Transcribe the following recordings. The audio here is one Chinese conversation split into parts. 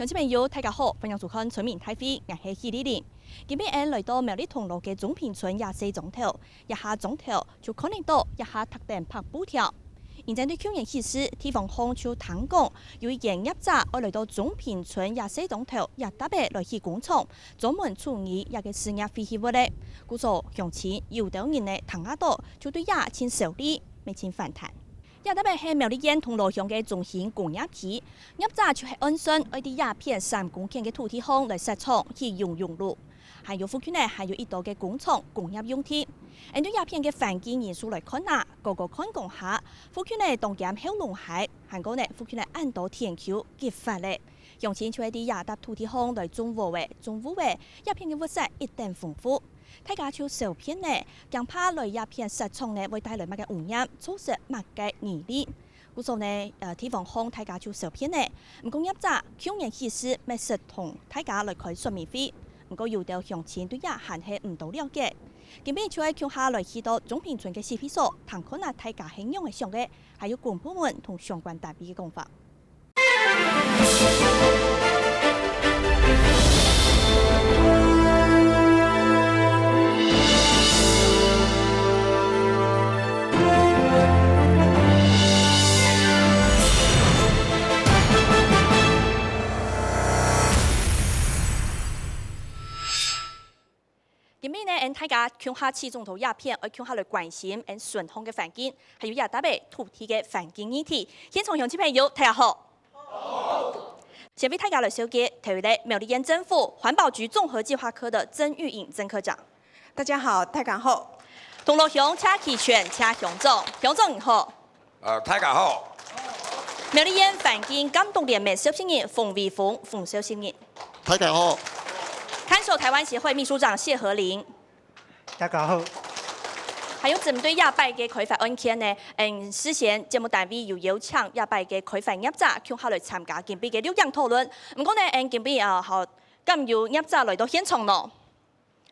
乡亲朋友，大家好，欢迎收看《村民大会》，我是许丽玲。今日来到苗栗铜锣嘅中平村24钟头，一下钟头就可能到一下特定拍布条。现在对去年起始，地方方就谈讲，有一间业者要来到中平村24钟头，也特别来去工厂，专门处理一个事业废弃物咧。故说乡亲有的人呢，谈下到就对也请受理，未请反弹。也特别是苗栗县铜锣乡嘅中型工业区，业者就系按算爱啲鸦片3公顷嘅土地方来设厂去用路，还有附近呢还有一道嘅工厂工业用地。按对鸦片嘅环境因素来看啊，个看讲下，附近呢东咸后龙海，还个呢附近呢按道田丘结发咧，用钱就喺啲也搭土地方来种植嘅，鸦片嘅物质一定丰富。大家就受骗呢，更怕来鸦片设厂呢，会带来乜嘅污染，造成乜嘅疑虑。故所呢，地方方大家就受骗呢，唔講業者去年起始咪實同大家來開說明會，唔過有啲鄉親對也還係唔到了解。今日就係向下來去到中平村嘅市批所，談看下大家係用嘅上嘅，還有官部門同相關單位嘅講法。今日呢，大家向下起中途鸦片，而向下來關心順風嘅環境，還有也特別土地嘅環境議題。現場鄉親朋友，大家好。好。先為大家來紹介，台灣苗栗縣政府環保局綜合計劃科的曾玉穎曾科長。大家好，大家好。銅鑼鄉車期權車鄉長，鄉長你好。大家好。苗栗縣環境監督聯盟執行人馮偉峰，馮執行人。大家好。看守台灣協會秘書長謝和林，大家好。還有針對亞伯嘅開發案件呢，事先節目單位有邀請亞伯嘅開發業者向下來參加今日嘅錄影討論。唔過呢，今日好咁有業者來到現場咯。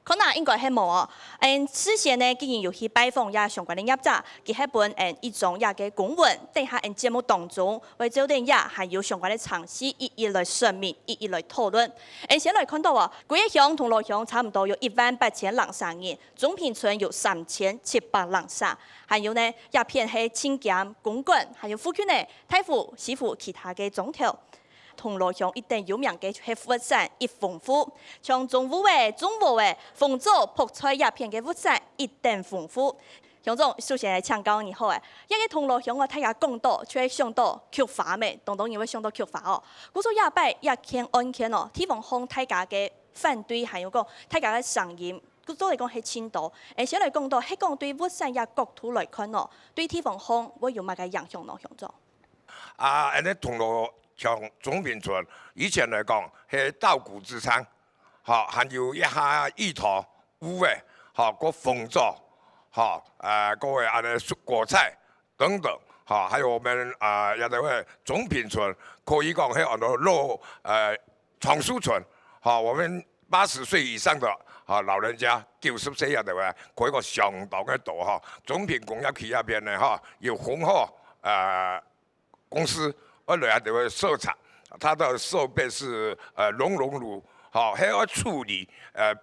可能應該係冇哦。事先呢，既然有去拜訪也相關嘅業者，佢係本一種也嘅公文，等下節目當中為咗啲也還有相關嘅詳細一一來說明，一一來討論。先來看到啊，貴鄉銅鑼鄉差唔多有18000人生人，中平村有3700人生，還有呢鴉片係清檢公館，還有附近呢太湖、西湖其他嘅總頭。銅鑼鄉一定有名嘅係物產一豐富，像中午嘅、中午嘅、豐州、泡菜鴉片嘅物產一定豐富。鄉長首先嚟請教你好誒，一個銅鑼鄉我睇下講到，就係想到菊花咩？當然會想到菊花哦。嗰種鴉片鴉片案件哦，地方方大家嘅反對，還有講大家嘅聲音，嗰種嚟講係青島。先嚟講到係講對物產也角度來看哦，對地方方會有乜嘅影響咯，鄉長？啲銅鑼像中平村以前來講係稻谷之鄉，還有一下芋頭、烏味，個鳳爪，各位果菜等等，還有我們也就係中平村可以講係我哋長壽村，我們80歲以上的老人家90歲也就係佢一個相當嘅多，中平工業區入邊呢有紅河公司。而來就會設廠，它的設備是熔爐，還要處理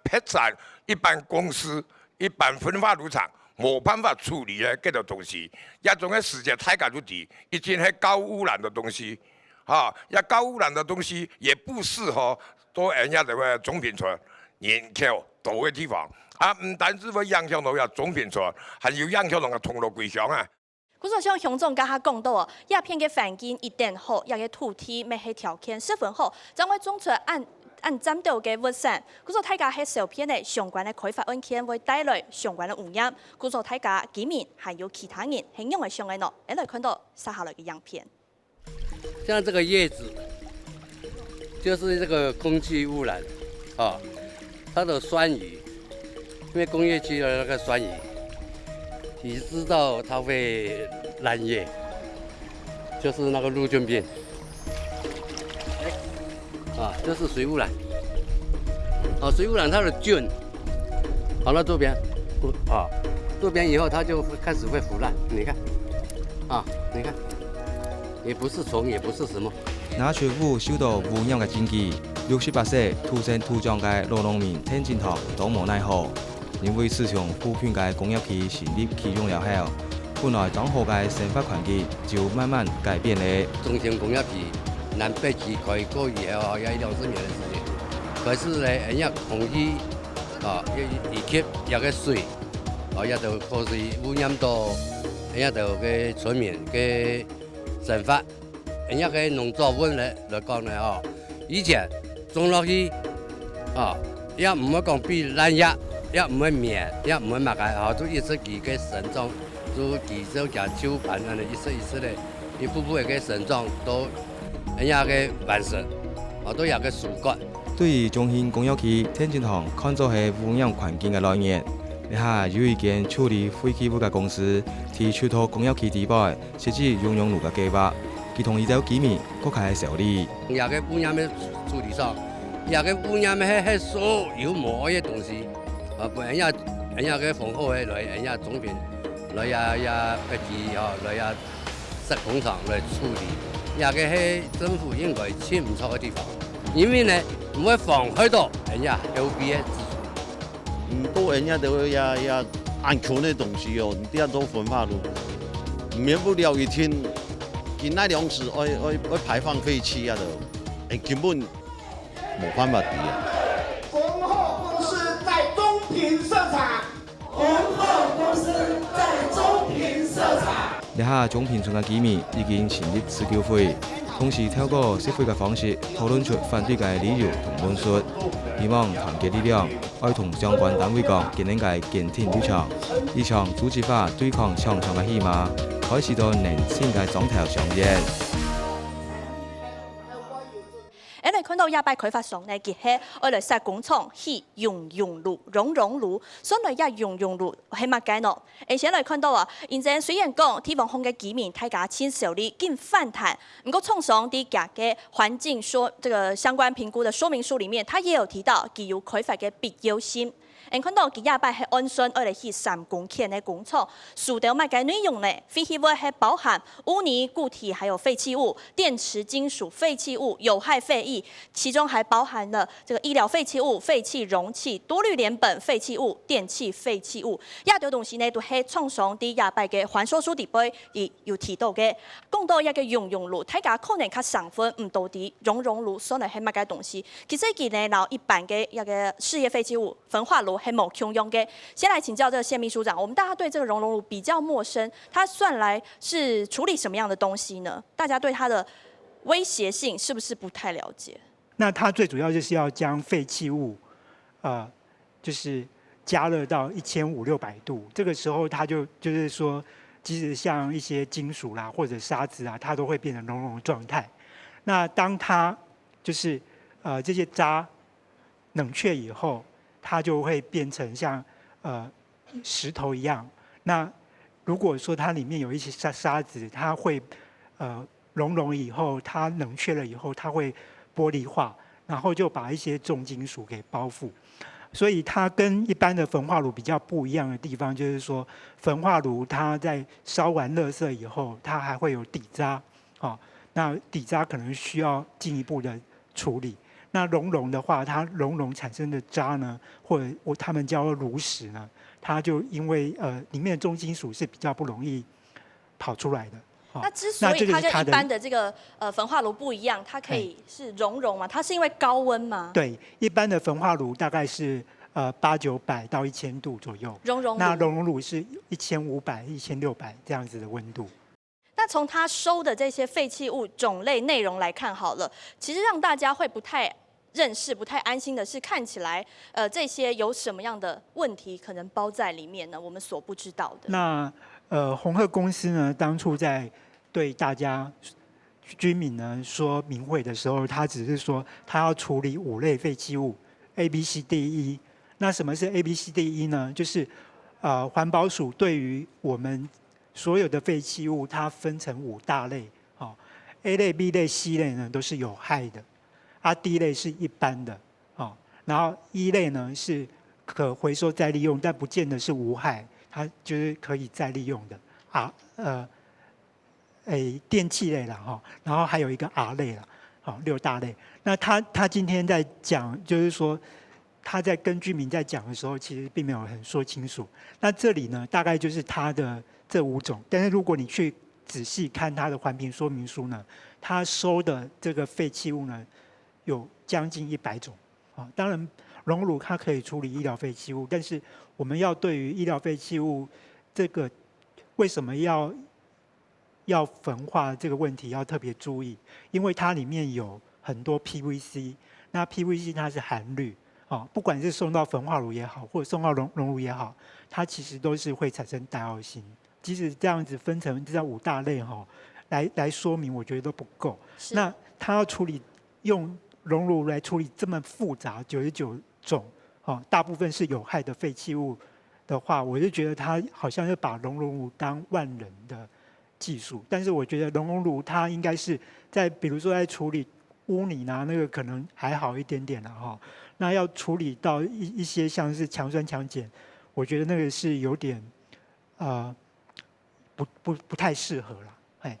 配產一般公司、一般焚化爐廠冇辦法處理嘅嗰個東西，一種嘅時間太緊要啲，已經係高污染的東西，高污染的東西也不適合到人家嘅中平村人口多嘅地方，唔單止會影響到中平村，還有影響到銅鑼歸鄉啊。嗰個像鄉長家下講到哦，鴉片嘅環境一定好，也嘅土地咩係條件十分好，將會種出按佔到嘅物產。嗰個大家係受騙嘅相關嘅開發案件會帶來相關嘅污染。嗰個大家居民還有其他人係因為上嘅喏，嚟看到撒下來嘅樣片。像這個葉子，就是這個空氣污染，它的酸雨，因為工業區的那個酸雨。你知道它會爛葉，就是那個陸軍病，這是水污染，水污染它的菌，好了周邊，周邊以後它就開始會腐爛，你看，你看，也不是蟲，也不是什麼，那全府受到污染嘅经济，68岁土生土长嘅老农民田金堂都无奈何，因为自从富平嘅工业区成立启用了后，本来良好嘅生活环境就慢慢改变了。中型工业区南北区可以过以后要20-30年的时间，可是呢，人家空气一吸也个水，也就可是污染到，人家就个村民个生活，人家个农作物来讲呢以前种落去也唔会讲比烂叶，也唔会面，也唔会擘开，就一直佢个生长，就佢就讲手盘安尼一次咧，一步步个生长都人家个完成，都有个树干。对于中兴工业区田金堂看作系污染环境嘅来源，你下有一间处理废弃物嘅公司提出到工业区地外设置用用路嘅计划，佢同意到居民各开受理。也个污染的处理上，也个污染的迄所有毛的东西，不人家个丰厚的来人家总品来也北基来石工厂来处理，也个迄政府应该欠唔错的地方，因为呢唔会放许多人家有边的支出。唔多人家都会安全的东西哦，你啲都焚化炉，免不了一天，因那粮食爱排放废气啊都，根本冇办法抵啊。丰厚公司在中平设厂，丰厚公司在中平设厂。你下中平村嘅居民已經成立自救會，同時透過社會嘅方式討論出反對嘅理由同論述，希望團結力量，愛同相關單位講建立嘅堅挺立場，一場組織化對抗長長嘅戲碼，開始到年輕嘅狀態上演。你看到亞伯開發商呢，佢係愛嚟石工廠去熔爐、熔爐，所以一熔爐係乜嘅呢？而且嚟看到啊，現在雖然講地方控嘅居民大家簽受理經反彈，不過從上啲價嘅環境這個相關評估的說明書裡面，他也有提到具有開發嘅必要性。看到佢亞伯係按算愛嚟去3公頃嘅工廠，數到乜嘅內容呢？廢棄物係包含污泥、固體，還有廢棄物、電池、金屬廢棄物、有害廢液，其中還包含了這個醫療廢棄物、廢棄容器、多氯聯苯廢棄物、電器廢棄物。亞條東西呢，都係創上啲亞伯嘅環說書底杯而有提到嘅。講到一個熔爐，大家可能較上分唔到啲熔爐所嚟係乜嘅東西。其實佢呢，然後一般嘅一個事業廢棄物焚化爐。係冇共用嘅。先來請教這個謝秘書長，我們大家對這個熔爐比較陌生，它算來是處理什麼樣的東西呢？大家對它的威脅性是不是不太了解？那它最主要就是要將廢棄物，就是加熱到1500-600度，這個時候它就是說，即使像一些金屬啦或者沙子啊，它都會變成熔融狀態。那當它就是這些渣冷卻以後，它就會變成像石頭一樣。那如果說它裡面有一些沙子，它會熔融以後，它冷卻了以後，它會玻璃化，然後就把一些重金屬給包覆。所以它跟一般的焚化爐比較不一樣的地方，就是說焚化爐它在燒完垃圾以後，它還會有底渣，那底渣可能需要進一步的處理。那熔融的話，它熔融產生的渣呢，或者他們叫爐屎呢，它就因為裡面的重金屬是比較不容易跑出來的。那之所以它跟一般的這個焚化爐不一樣，它可以是熔融嘛？它是因為高溫嗎？對，一般的焚化爐大概是800-900到1000度左右。熔融爐。那熔融爐是1500-1600這樣子的溫度。那從它收的這些廢棄物種類內容來看好了，其實讓大家會不太認識、不太安心的是，看起來這些有什麼樣的問題可能包在裡面呢？我們所不知道的。那鴻賀公司呢，當初在對大家居民呢說明會的時候，他只是說他要處理5類廢棄物 A、B、C、D、E。那什麼是 A、B、C、D、E 呢？就是環保署對於我們所有的廢棄物，它分成5大類。A 類、B 類、C 類呢都是有害的，D 類是一般的，然後 E 類呢是可回收再利用，但不見得是無害，它就是可以再利用的。電器類啦，然後還有一個 R 類啦。好，6大类。那他今天在讲，就是说他在跟居民在讲的时候，其实并没有很说清楚。那这里呢，大概就是他的这5种，但是如果你去仔细看他的环评说明书呢，他收的这个废弃物呢，有将近100种。啊，当然熔炉它可以处理医疗废弃物，但是我们要对于医疗废弃物这个为什么要焚化这个问题要特别注意，因为它里面有很多 PVC， 那 PVC 它是含氯，啊，不管是送到焚化炉也好，或者送到熔炉也好，它其实都是会产生戴奥辛。即使这样子分成这5大类哈，来说明，我觉得都不够。那它要处理用熔炉来处理这么复杂99种，大部分是有害的废弃物的话，我就觉得它好像是把熔炉当万人的技术。但是我觉得熔炉它应该是在比如说在处理污泥啊，那个可能还好一点点了哈。那要处理到一些像是强酸强碱，我觉得那个是有点不太适合了，哎，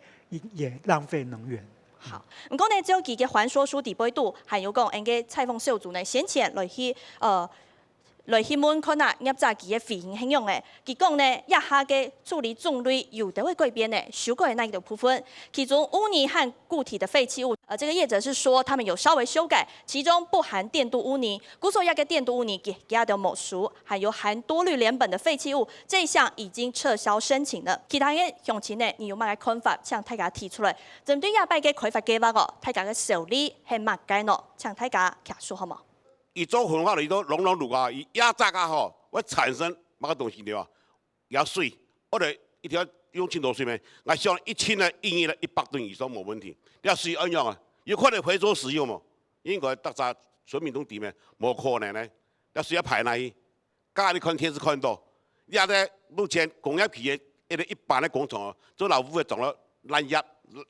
也浪费能源。好，唔过呢，只有佢嘅还说书第8度，还有讲，嘅采访小组呢先前来去問看下業者佢嘅回應形容嘅，佢講呢，一下嘅處理種類有的會改變呢，修改那個部分，其中污泥和固體的廢棄物，這個業者是說他們有稍微修改，其中不含電鍍污泥，古所一嘅電鍍污泥佢都冇數，還有含多氯聯苯的廢棄物，這一項已經撤銷申請了。其他嘅詳情呢，你有乜嘅看法？向大家提出來。針對亞擺嘅開發計劃哦，大家嘅受理係乜嘅呢？向大家傾述好冇？伊做焚化炉都熔炉啊，伊压榨啊吼，会产生乜个东西对吧？也水，我哋一条用清头水咩？我希望1000呢1亿呢100吨以上冇问题。你水安样啊？有可能回收使用冇？应该大家村民都点咩？冇可能呢。要水要排哪去？刚才你看电视看到，也在目前工业企业一般的工厂，做老污的撞了烂压，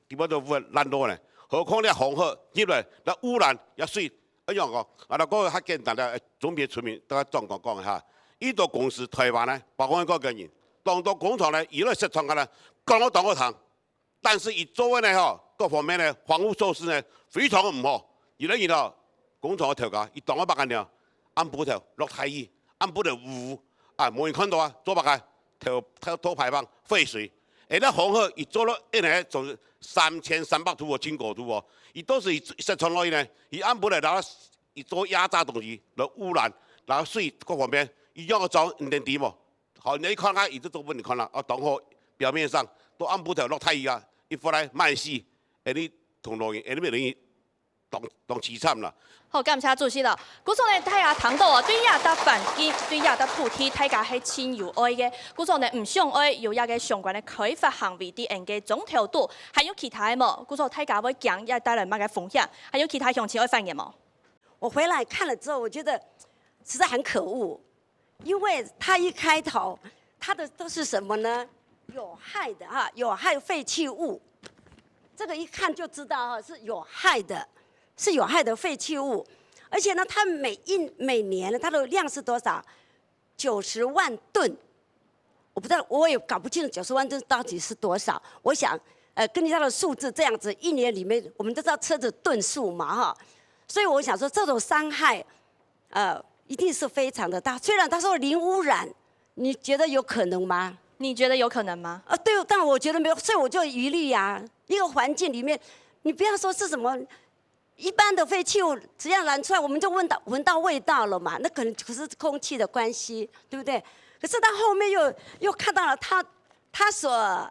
基本都污烂多呢。何况你红河入来，那污染也水。一樣個，那個較簡單嘅總別村民，大家講一下。呢度公司台灣呢，包括嗰個人，當到工廠呢，而家實廠嘅呢，講到當個堂，但是而周圍呢，嗬，各方面呢，防護措施呢，非常唔好。而家然後工廠嘅條架，而當咗白緊了，按布條落太熱，按布條污，啊，冇人看到啊，做白嘅頭排放廢水。而家紅河而做咗一年仲3300度喎，經過度喎，而都是實廠內呢，而按本來拿而做壓榨東西，來污染，然後水各方面，一樣嘅裝唔定點喎。好，你看下，而都做不你看啦，啊，當河表面上都按布條落太熱啊，一回來慢死，而你同路人，而你咪容易當凄慘啦。好，感謝主席啦。古時呢，大家談到啊，對亞達環境、對亞達土地，大家係親友愛嘅。古時呢，唔想愛有一個相關嘅開發行為啲人嘅總條度，還有其他嘅冇？古時大家會講要帶來乜嘅風險？還有其他詳情會發言冇？我回來看了之後，我覺得實在很可惡，因為他一開頭，他的都是什麼呢？有害的哈，有害廢棄物，這個一看就知道哈，是有害的。是有害的廢棄物，而且呢，它每年呢，它的量是多少？90萬噸，我不知道，我也搞不清楚90萬噸到底是多少。我想，根據它的數字，這樣子一年裡面，我們都知道車子噸數嘛，哈，所以我想說，這種傷害，一定是非常的大。雖然他說零污染，你覺得有可能嗎？你覺得有可能嗎？對，但我覺得沒有，所以我就疑慮呀。一個環境裡面，你不要說是什麼。一般的廢棄物只要燃出來，我們就聞到味道了嘛，那可能是空氣的關係，對不對？可是他後面又看到了他所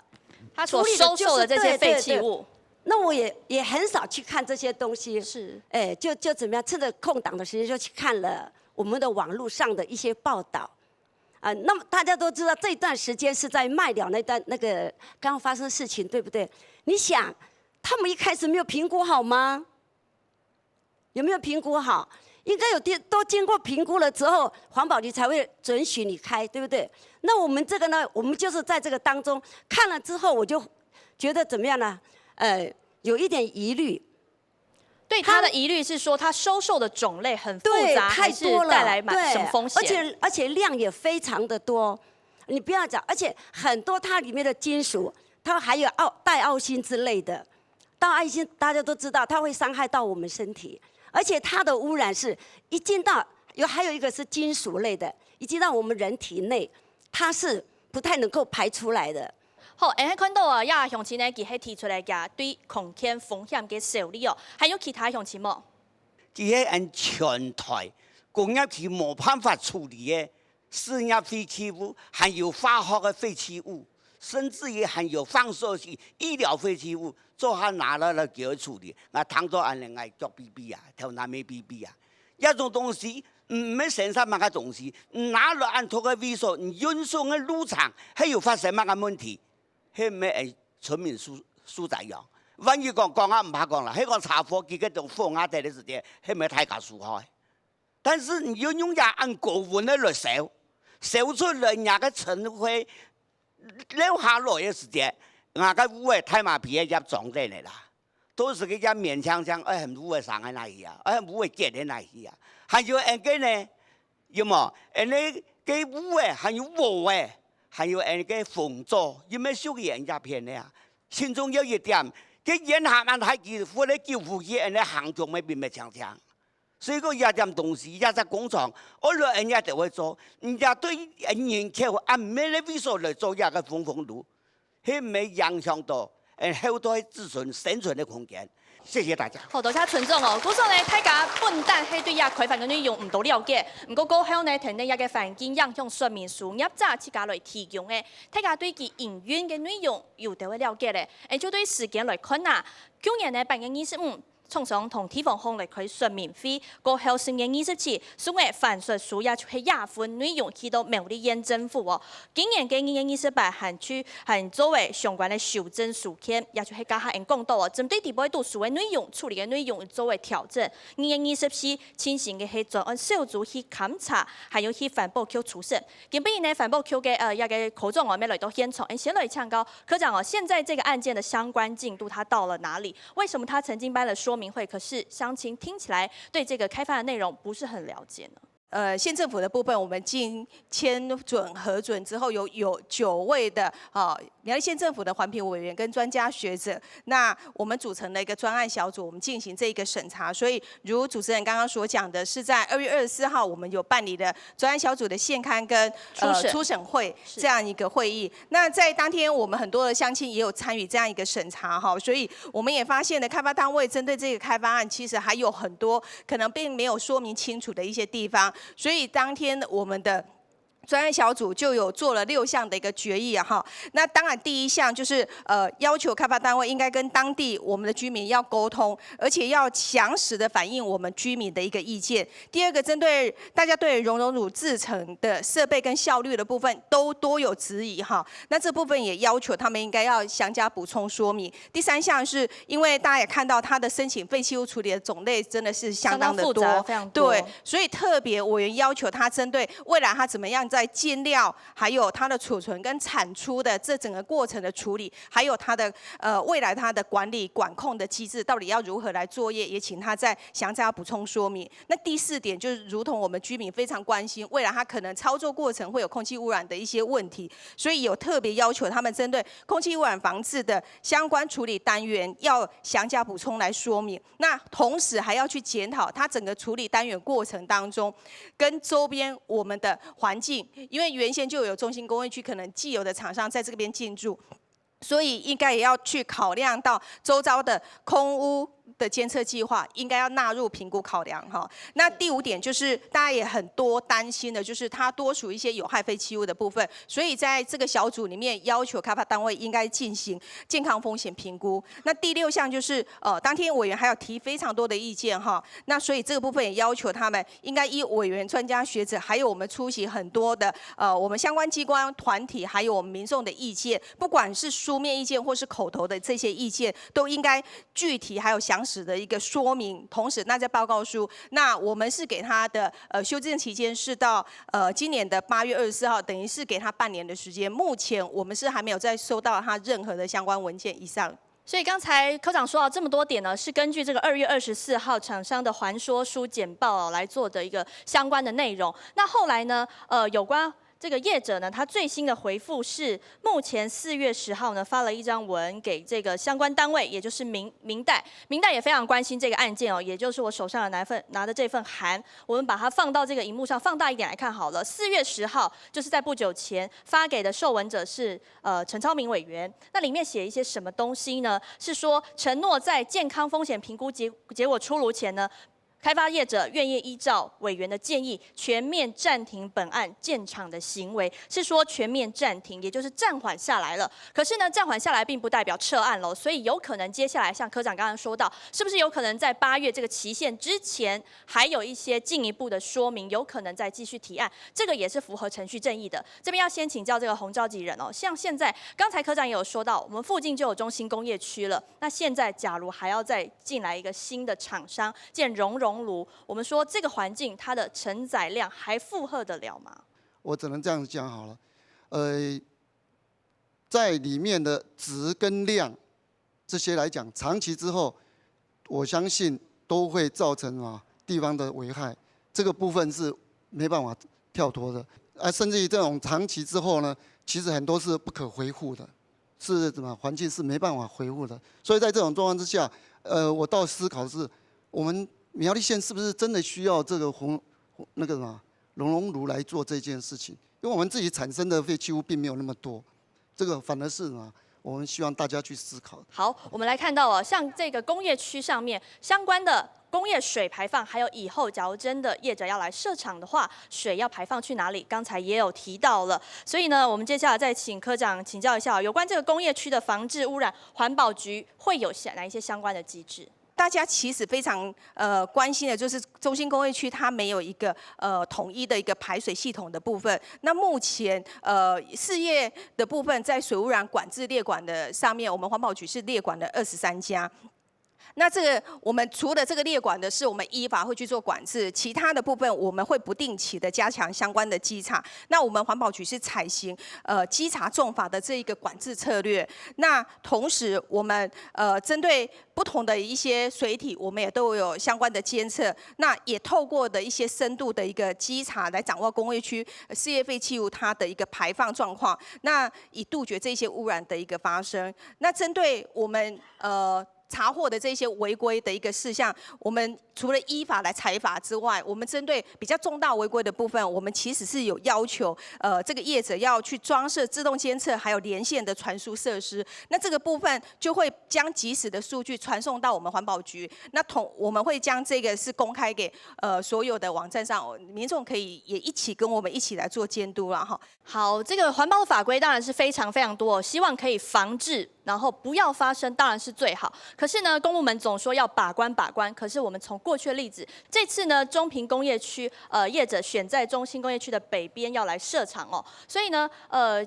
收受的這些廢棄物，那我也很少去看這些東西，是，就怎麼樣，趁着空檔的時間就去看了我們的網絡上的一些報道，那麼大家都知道這一段時間是在麥寮那個剛發生事情，對不對？你想，他們一開始沒有評估好嗎？有沒有評估好？應該都經過評估了之後，環保局才會准許你開，對不對？那我們這個呢，我們就是在這個當中看了之後，我就覺得怎麼樣呢？有一點疑慮。對他的疑慮是說，他收受的種類很複雜，太多了，帶來什麼風險？而且量也非常的多。你不要講，而且很多它裡面的金屬，它還有帶奧辛之類的。到爱心大家都知道，它会伤害到我们身体，而且它的污染是一进到还有一个是金属类的，一进到我们人体内，它是不太能够排出来的。好，下看到啊，亚乡亲呢，佢係提出嚟嘅對空間風險嘅xử理哦，還有其他鄉親冇？佢係按全台工業區冇辦法處理嘅事業廢棄物，還有化學嘅廢棄物，甚至於還有放射性醫療廢棄物，做下拿來叫佢處理，我當作按另外腳 BB 啊，條南美 BB 啊，一種東西唔係生產乜嘅東西，拿來按托個位數，運送嘅路程係有發生乜嘅問題，係咪係村民輸在用？萬一講啊唔怕講啦，係講查貨機嘅種貨壓地嘅時間，係咪太假輸開？但是你要用人按高溫的來燒，燒出來人家嘅塵灰留下來嘅時間，我個污嘅太麻皮嘅入裝進嚟啦，都是個只勉強強，很污嘅上喺那裡啊，污嘅結喺那裡啊，還有人個呢，有冇？人哋嘅污嘅，還有污嘅，還有人嘅風阻，有咩少人家片的啊？其中有一點，佢人下面係幾乎咧救護車人哋行動咪變咪強強。所以個一點東西，一隻工廠，我哋人家就會做，人家對人口按咩嘅位數來做一個風路，係咪影響到後代子孫生存嘅空間？謝謝大家。好，多謝村長哦。古時呢，大家本單係對呀開發嘅內容唔到了解，唔過過後呢，聽呢一個環境影響說明書業者自家來提供嘅，大家對其營運嘅內容有得會了解咧。就對時間來看啊，去年呢8月25。廠商同地方行嚟開說明會，過後10月27，所謂反述書也就係廿份內容去到苗栗縣政府哦。今年嘅2月28還作為相關嘅修正書件，也就係加下人講到哦，針對地方讀書嘅內容、處理嘅內容作為調整。2月24進行嘅係專案小組去勘查，還有去環保局處審。今邊呢環保局嘅一個科長我們來到現場，先來請教科長哦，現在這個案件的相關進度，它到了哪裡？為什麼他曾經辦了說明會，可是鄉親聽起來對這個開發的內容不是很了解呢？縣政府的部分，我們經簽准核准之後，有9位的苗栗縣政府的環評委員跟專家學者，那我們組成了一個專案小組，我們進行這一個審查。所以，如主持人剛剛所講的，是在2月24號，我們有辦理的專案小組的現刊跟初審會這樣一個會議。那在當天，我們很多的鄉親也有參與這樣一個審查哈，所以我們也發現呢，開發單位針對這個開發案，其實還有很多可能並沒有說明清楚的一些地方。所以當天我們的專案小組就有做了6項的一個決議哈。那當然第一項就是要求開發單位應該跟當地我們的居民要溝通，而且要詳實的反映我們居民的一個意見。第二個，針對大家對熔融乳製程的設備跟效率的部分都多有質疑哈。那這部分也要求他們應該要詳加補充說明。第三項是因為大家也看到他的申請廢棄物處理的種類真的是相當的多，非常多。對，所以特別委員要求他針對未來他怎麼樣在進料，還有它的儲存跟產出的這整個過程的處理，還有它的未來它的管理管控的機制，到底要如何來作業，也請他再詳加補充說明。那第4點就是，如同我們居民非常關心，未來他可能操作過程會有空氣污染的一些問題，所以有特別要求他們針對空氣污染防治的相關處理單元要詳加補充來說明。那同時還要去檢討它整個處理單元過程當中，跟周邊我們的環境，因為原先就有中心工業區可能既有的廠商在這邊進駐，所以應該也要去考量到周遭的空污的監測計劃，應該要納入評估考量哈。那第5點就是大家也很多擔心的，就是它多屬一些有害廢棄物的部分，所以在這個小組裡面要求開發單位應該進行健康風險評估。那第6項就是當天委員還有提非常多的意見哈，那所以這個部分也要求他們應該依委員、專家學者，還有我們出席很多的我們相關機關團體，還有我們民眾的意見，不管是書面意見或是口頭的這些意見，都應該具體還有詳細的一個說明。同時，那在報告書，那我們是給他的修正期間是到今年的8月24號，等於是給他半年的時間。目前我們是還沒有再收到他任何的相關文件以上。所以剛才科長說到這麼多點呢，是根據這個2月24號廠商的環說書簡報來做的一個相關的內容。那後來呢，有關这个业者呢，他最新的回复是，目前4月10号呢发了一张文给这个相关单位，也就是明代也非常关心这个案件哦，也就是我手上的拿的这份函，我们把它放到这个荧幕上，放大一点来看好了。4月10号就是在不久前发给的受文者是陈超明委员，那里面写一些什么东西呢？是说承诺在健康风险评估结果出炉前呢，开发业者愿意依照委员的建议，全面暂停本案建厂的行为，是说全面暂停，也就是暂缓下来了。可是呢，暂缓下来并不代表撤案喽，所以有可能接下来像科长刚刚说到，是不是有可能在8月这个期限之前，还有一些进一步的说明，有可能再继续提案，这个也是符合程序正义的。这边要先请教这个洪召集人哦，像现在刚才科长也有说到，我们附近就有中心工业区了，那现在假如还要再进来一个新的厂商建熔炉，我们说这个环境它的承载量还负荷得了吗？我只能这样讲好了，在里面的值跟量这些来讲，长期之后，我相信都会造成地方的危害，这个部分是没办法跳脱的。甚至于这种长期之后呢，其实很多是不可恢复的，是什么环境是没办法恢复的。所以在这种状况之下，我倒思考的是，我们苗栗县是不是真的需要这个熔炉来做这件事情？因为我们自己产生的废弃物并没有那么多，这个反而是我们希望大家去思考。好，我们来看到哦，像这个工业区上面相关的工业水排放，还有以后假如真的业者要来设厂的话，水要排放去哪里？刚才也有提到了，所以呢，我们接下来再请科长请教一下，有关这个工业区的防治污染，环保局会有哪一些相关的机制？大家其实非常关心的就是中心工业区它没有一个统一的一个排水系统的部分。那目前事业的部分在水污染管制列管的上面，我们环保局是列管了23家。那这个我们除了这个列管的是我们依法会去做管制，其他的部分我们会不定期的加强相关的稽查。那我们环保局是采行稽查重罚的这一个管制策略。那同时我们针对不同的一些水体，我们也都有相关的监测。那也透过的一些深度的一个稽查来掌握工业区事业废弃物它的一个排放状况，那以杜绝这些污染的一个发生。那针对我们查获的这些违规的一个事项，我们除了依法来裁罚之外，我们针对比较重大违规的部分，我们其实是有要求，这个业者要去装设自动监测还有连线的传输设施。那这个部分就会将即时的数据传送到我们环保局，那我们会将这个是公开给所有的网站上，民众可以也一起跟我们一起来做监督了哈。好，这个环保法规当然是非常非常多，希望可以防治，然后不要发生，当然是最好。可是呢，公部门总说要把关把关，可是我们从过去的例子，这次呢，中平工业区业者选在中心工业区的北边要来设厂哦，所以呢，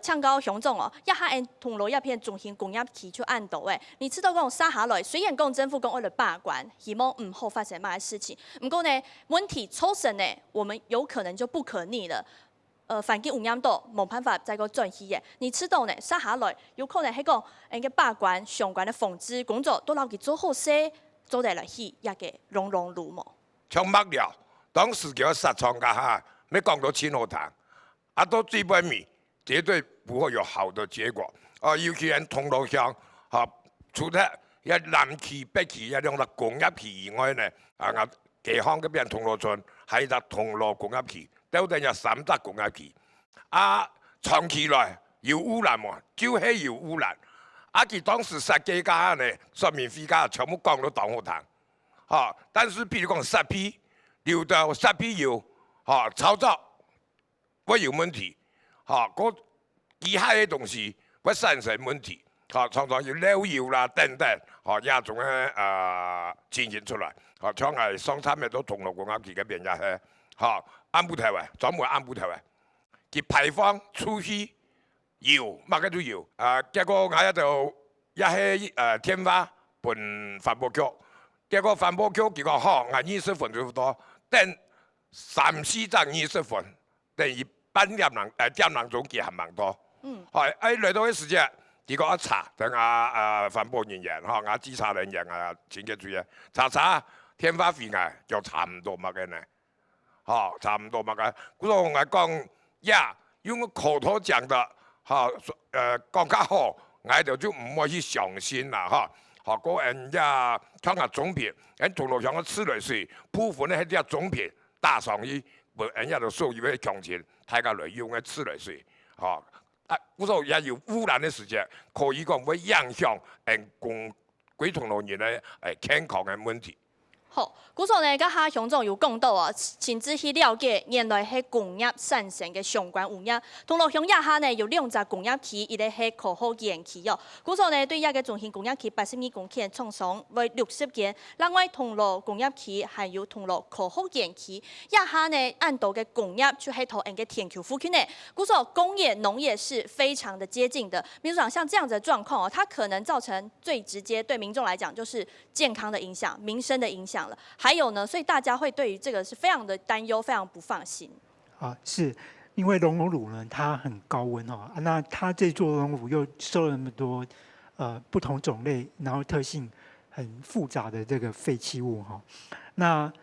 唱高雄众哦，要哈铜锣要片中型工业区去按斗你知道讲沙下来，虽然讲政府讲为了把关，希望后发生嘛的事情，不过呢，问题抽审呢，我们有可能就不可逆了。反击污染度冇办法再个转移嘅，你知道呢？接下来有可能喺个个把关相关的防治工作都留佢做好些，做得来去一个熔炉冇。从末了，当时叫杀创噶哈，没讲到清河塘，到最尾面绝对不会有好的结果。尤其喺铜锣乡，除了南区、北区一两个工业区以外呢，街坊嗰边铜锣村，还有铜锣工业区。都等有3大工业區，長期來有污染嘛，就是有污染。佢當時設計家呢，上面飛家全部降到擋火塘，但是譬如講設備流到設備油，操作會有問題，其他嘅東西會產生問題，常常有漏油啦等等，也種情形出來，像係上參嘅都銅鑼工業區嗰邊也係。安布台灣，專門安布台灣，佢排放出去油，乜嘅都油。結果我喺度一係天花本環保局，結果環保局佢講好，我20分差不多，等3、4張20分，等於半點鐘幾還蠻多。來到嘅時間，佢講一查，等環保人員稽查人員清潔隊查天花費就差唔多乜嘅呢？差唔多嘛個，嗰個我講因为口头讲的，哈，讲较好，我就唔爱去上心啦，哈。好，嗰人家看下总品，人铜锣乡个吃落水，部分咧迄啲总品大上去，人家就属于迄强钱，大家来用个吃落水，哈。啊，有时候也有污染的时间，可以讲会影响公鬼铜锣人的健康的问题。好，古时候呢，甲下乡长有讲到啊，亲自去了解原来迄工业产生嘅相关污染。铜锣乡亚下呢有2只工业区，伊咧係可好园区哦。古时候呢，对亚嘅中心工业区82公顷，创上为60间。另外铜锣工业区还有铜锣可好园区，亚下呢按道嘅工业就喺头人嘅田丘附近呢。古时候工业农业是非常的接近的。秘书长，像这样子的状况哦，它可能造成最直接对民众来讲就是健康的影响、民生的影响。还有呢，所以大家会对于这个是非常的担忧，非常不放心。啊，是因为熔炉呢，它很高温哦，那它这座熔炉又收了那么多不同种类，然后特性很复杂的这个废弃物哈。那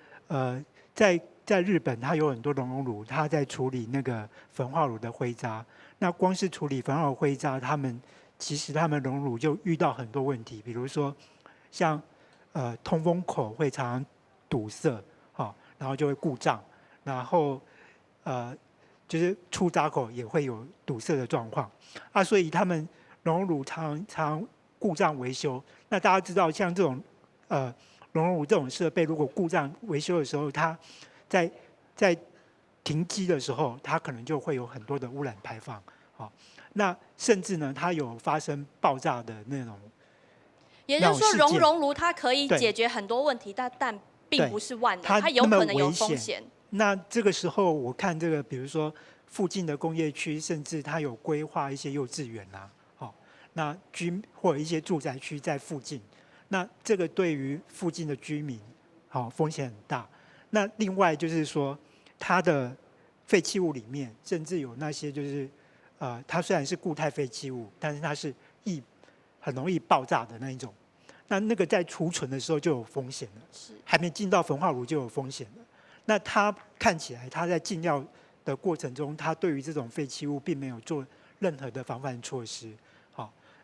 在日本，它有很多熔炉，它在处理那个焚化炉的灰渣。那光是处理焚化炉灰渣，其实他们熔炉就遇到很多问题，比如说像通风口会常常堵塞，然后就会故障，然后就是出闸口也会有堵塞的状况啊，所以他们熔炉常故障维修。那大家知道，像这种熔炉这种设备，如果故障维修的时候，它在停机的时候，它可能就会有很多的污染排放，那甚至呢，它有发生爆炸的那种。也就是说，熔炉它可以解决很多问题，但并不是万能，它有可能有风险。那这个时候，我看这个，比如说附近的工业区，甚至它有规划一些幼稚园啦，那或者一些住宅区在附近，那这个对于附近的居民，风险很大。那另外就是说，它的废弃物里面，甚至有那些就是它虽然是固态废弃物，但是它是很容易爆炸的那一种，那个在储存的时候就有风险了，还没进到焚化炉就有风险了。那它看起来，它在进料的过程中，它对于这种废弃物并没有做任何的防范措施，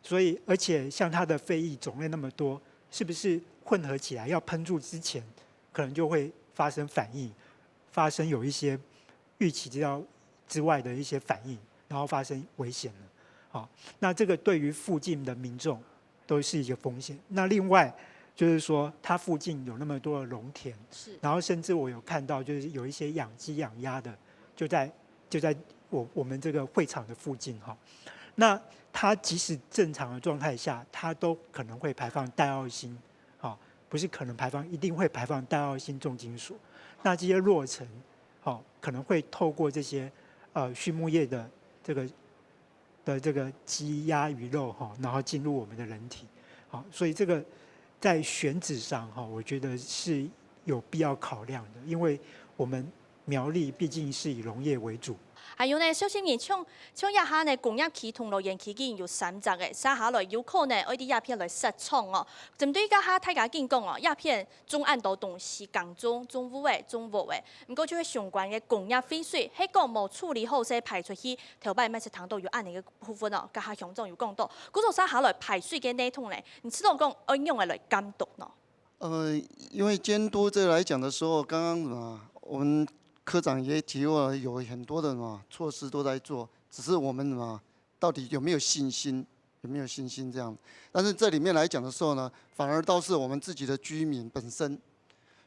所以而且像它的废液种类那么多，是不是混合起来要喷注之前，可能就会发生反应，发生有一些预期之外的一些反应，然后发生危险了。那这个对于附近的民众都是一个风险。那另外就是说，它附近有那么多的农田，然后甚至我有看到，就是有一些养鸡养鸭的，就在我们这个会场的附近哈。那它即使正常的状态下，它都可能会排放戴奥辛，不是可能排放，一定会排放戴奥辛重金属。那这些落尘，可能会透过这些畜牧业的这个鸡鸭鱼肉然后进入我们的人体，所以这个在选址上我觉得是有必要考量的，因为我们苗栗毕竟是以农业为主。还有呢，小心人像亚下呢工业区同路园区已經有3隻嘅，接下來有可能愛啲鴉片來設廠哦。針對家下大家見講哦，鴉片總按道東西港中污嘅中污嘅，唔過就係相關嘅工業廢水，喺講冇處理好勢排出去，頭擺咪食糖都有按呢個部分哦。家下鄉長有講到，嗰種接下來排水嘅系統咧，你知道講愛用嚟監督呢？因為監督這來講的時候，剛剛我們科長也提過，有很多的措施都在做，只是我們到底有沒有信心？有沒有信心這樣？但是這裡面來講的時候呢，反而倒是我們自己的居民本身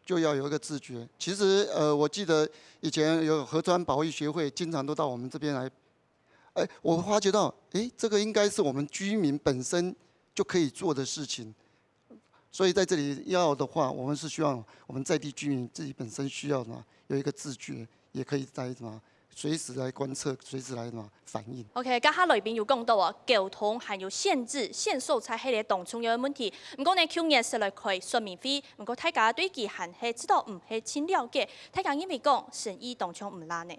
就要有一個自覺。其實我記得以前有河川保育協會，經常都到我們這邊來，我發覺到，這個應該是我們居民本身就可以做的事情。所以在這裡要的話，我們是希望我們在地居民自己本身需要有一個自覺，也可以在隨時來觀測，隨時來反應。OK， 家下裏邊有講到啊，交通還有限制、限售在係個當中有問題。唔過呢，去年是來開說明會，唔過大家對其還係知道唔係真了解，大家因為講生意當中唔難呢。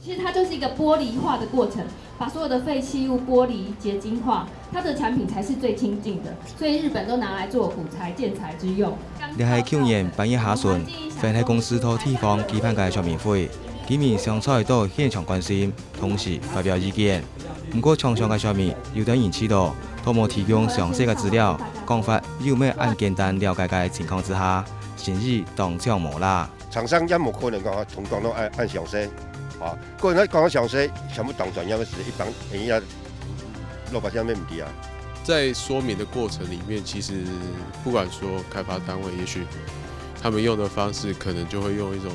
其實它就是一個玻璃化的過程，把所有的廢棄物玻璃結晶化，它的產品才是最親近的，所以日本都拿來做補材建材之用。你係去年8月下旬，分喺公司土地方舉辦嘅說明會，居民上菜到现场关心，同时发表意见。不过，厂商嘅上面有等引起到，都冇提供详细嘅资料，讲法要咩按简单了解嘅情况之下，生意当场无啦。厂商也冇可能讲同讲到按详细，啊，个人讲详细，全部当转样嘅事，一般人家老百姓咩唔知啊。在说明的过程里面，其实不管说开发单位，也许他们用的方式可能就会用一种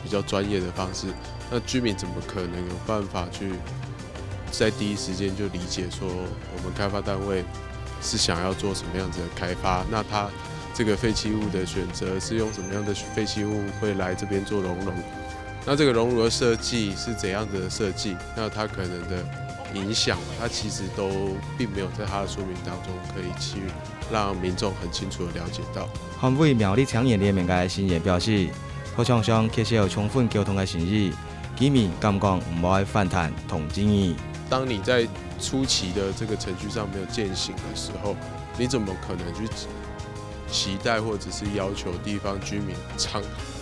比较专业的方式，那居民怎么可能有办法去在第一时间就理解说我们开发单位是想要做什么样子的开发？那他这个废弃物的选择是用什么样的废弃物会来这边做熔炉？那这个熔炉的设计是怎样子的设计？那它可能的影响，它其实都并没有在它的说明当中可以去让民众很清楚的了解到。捍衛苗栗產業聯盟嘅新言表示，土廠商缺少充分溝通嘅誠意，居民敢講唔愛反彈同爭議。當你在初期的這個程序上沒有踐行的時候，你怎麼可能去期待或者是要求地方居民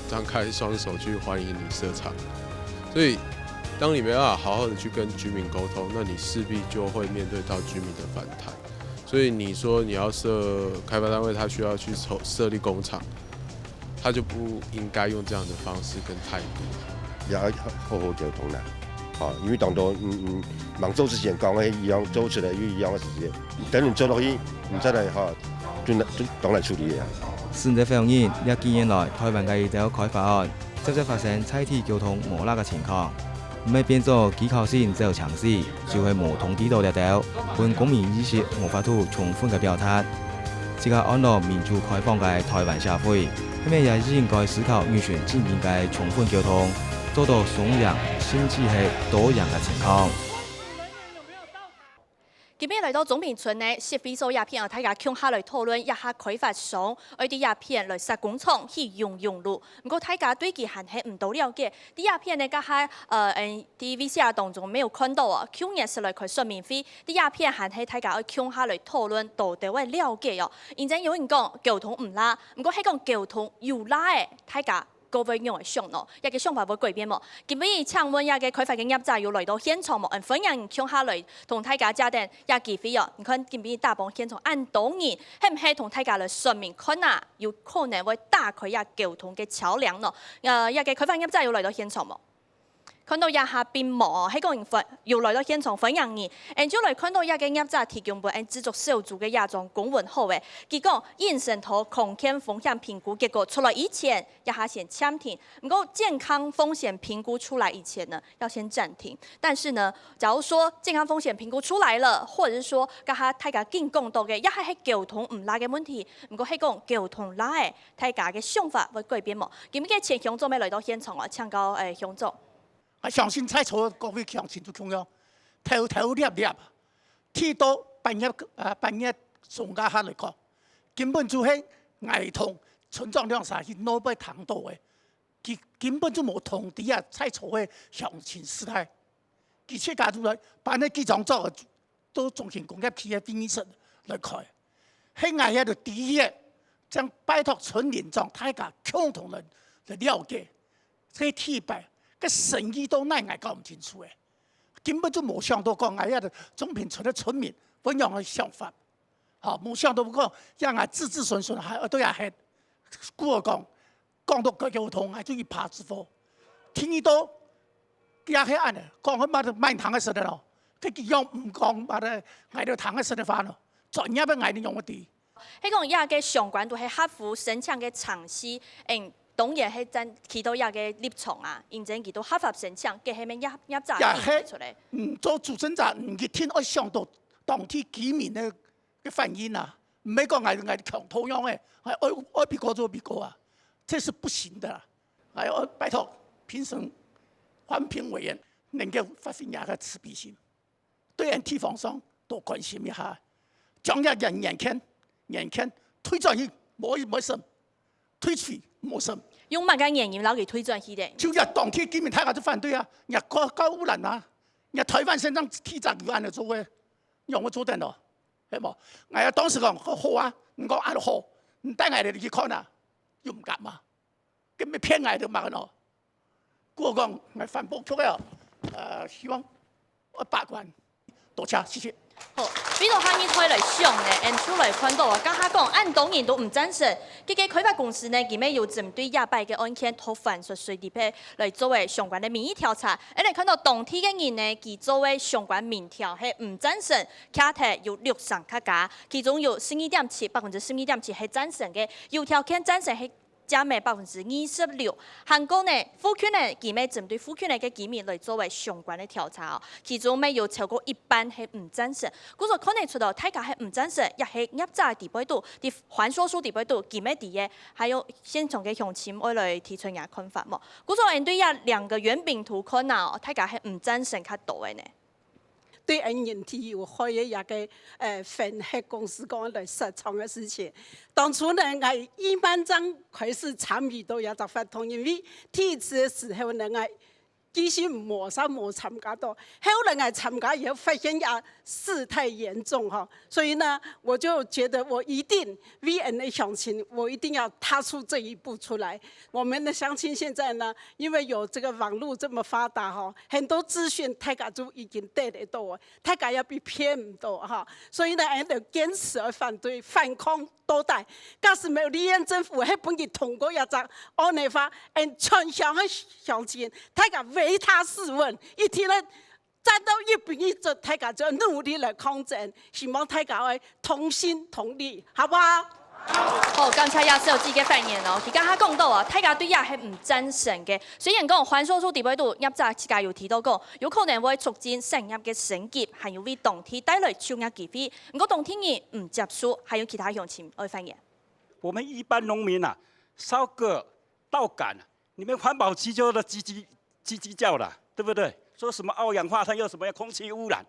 張開雙手去歡迎你設廠？所以，當你沒辦法好好的去跟居民溝通，那你勢必就會面對到居民的反彈。所以你說你要開發單位，他需要去設立工廠，他就不應該用這樣的方式跟態度。也好好溝通啦，因為當到忙做之前講嘅一樣做出來有一樣嘅事情，等你做落去，唔使嚟當嚟處理嘅。善者反映呢幾年來台灣嘅一條開發案，即將發生菜地交通無拉嘅情況。唔係變咗技巧性只有嘗試，就係無通知到呢條，本公民意識無法度充分嘅表達。這個安樂民主開放嘅台灣社會，係咪也應該思考預算進行嘅充分溝通，做到雙贏、甚至係多贏嘅情況。今日嚟到總平村呢，設非所鴉片啊，大家共下來討論一下開發商對啲鴉片來設工廠去用路。不過大家對佢還係唔到了解，啲鴉片呢，家下啲 VCR 當中沒有看到啊。去年是來開說明會，啲鴉片還係大家去共下來討論，到底會了解哦。現在有人講交通唔拉，不過係講交通有拉嘅，大家各位用嚟想咯，一個想法會改變冇？今日請問一個開發嘅業者要來到現場冇？歡迎共下來同大家家電一機會哦。你看今日大幫現場按當然係唔係同大家來說明看啊？有可能會打開一交通嘅橋梁咯。一個開發業者要來到現場冇？看到一下並冇，喺個要來到現場歡迎你。就來看到一個業者提供本製作小組嘅一種公文後嘅，佢講應承圖空間風險評估結果出來以前，一下先暫停。不過健康風險評估出來以前呢，要先暫停。但是呢，假如說健康風險評估出來了，或者是說家下大家經講到嘅，一下係交通唔拉嘅問題，不過係講交通拉嘅，大家嘅想法會改變冇？今日嘅前鄉長未來到現場啊，請教鄉長。我相信菜草各位強清楚重要，頭粒粒，天到半夜送家下來講，根本就係危同村長兩曬去攞杯糖到嘅，佢根本就冇通知啊菜草嘅詳情事態，佢切家出來，把那幾張照都中心工業區嘅分室來開，喺外喺度第一，將拜託村民將大家共同來了解，這體白。個生意都難搞唔清楚嘅，根本就冇想到講我哋總平村嘅村民不樣嘅想法，嚇冇想到講讓我子子孫孫係都也係，故講到個交通係就一拍之火，聽到也係按嘅，講佢買賣糖嘅時候咯，佢樣唔講買嘅嗌到糖嘅時候翻咯，專業嘅嗌你用嗰啲。喺講也嘅相關都係合乎申請嘅常識，當然係真起到一個立場啊，認真佢都合法申請，嘅係咩一紮定出嚟。做主政者唔一定要想到當地居民嘅反應啊，唔係講嗌強土壤嘅，係愛別個做別個啊，這是不行的啦。係拜託評審環評委員能夠發揮一個慈悲心，對人地方上多關心一下，將一人眼看推轉去冇什，推出冇什。用乜嘅原因攞佢推轉去嘅？就日當天居民大家都反對啊，日高污染啊，日台灣省長提責要按嚟做嘅，用我做得咯，係冇？我當時講好啊，唔講按好，唔帶我哋去看啊，又唔敢嘛，咁咪騙我哋嘛咯？过讲来反驳出来希望把关，多谢，谢谢。好，比如下面推来想呢，按出来看到啊，刚下讲按当然都唔赞成。这个开发公司呢，佢咩要针对亚伯嘅案件投犯罪税地批来作为相关的民意调查。你看到当天嘅人呢，佢作为相关民调系唔赞成，卡提有6%加，其中有12.7%系赞成嘅，有条件赞成系。加埋26%，韩国呢，夫权呢，佢咪针对夫权呢嘅居民来作为相关的调查哦，其中咪有超过一半系唔赞成，故作看得出到大家系唔赞成，也系压榨地位度，啲还说书地位度，佢咪啲嘢，还有先从嘅乡亲我来提出嘅看法么？故作面对2个圆饼图看啊，大家系唔赞成较多嘅呢？对 NNT 有开一个分黑公司讲来实创的事情。当初呢，我1万张开始参与到也只发通，因为第一次的时候呢，我其实冇参加到，后来我参加以后发现事态严重哈，所以呢，我就觉得我一定 VNA 乡亲，我一定要踏出这一步出来。我们的乡亲现在呢，因为有这个网络这么发达哈，很多资讯大家都已经得得到啊，大家也被骗唔到哈，所以呢，我就坚持而反对反抗倒带。假使没有立院政府喺本地通过一只安内法，全乡嘅乡亲，大家为他试问，一天呢站到1比1，大家就努力来抗争，希望大家会同心同力，好不好？好，刚才也是有自己嘅发言哦。佢刚才讲到啊，大家对也系唔赞成嘅。虽然讲还说出地位度，入闸自家有提到讲，有可能会促进产业嘅升级，还有为当天带来就业机会。不过当天人唔接受，还有其他乡亲爱发言。我们一般农民啊，烧个稻杆，你们环保局就的叽叽叫了，对不对？说什么二氧化碳又什么空气污染，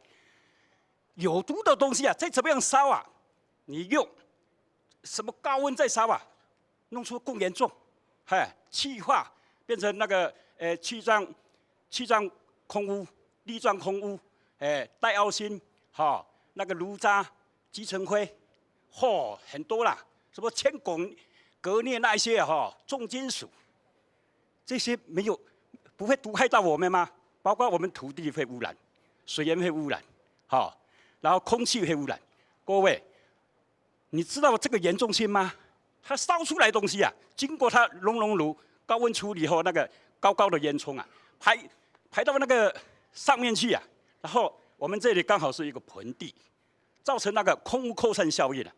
有毒的东西啊，再怎么样烧啊，你用什么高温再烧啊，弄出更严重，气化变成那个气状空污、粒状空污，戴奥辛，那个炉渣、集成灰，很多啦，什么铅汞、镉镍那一些重金属，这些不会毒害到我们吗？包括我们土地会污染，水源会污染，然后空气会污染。各位，你知道这个严重性吗？它烧出来的东西啊，经过它熔炉高温处理后，那个高的烟囱啊，排到那个上面去啊，然后我们这里刚好是一个盆地，造成那个空污扩散效应啊。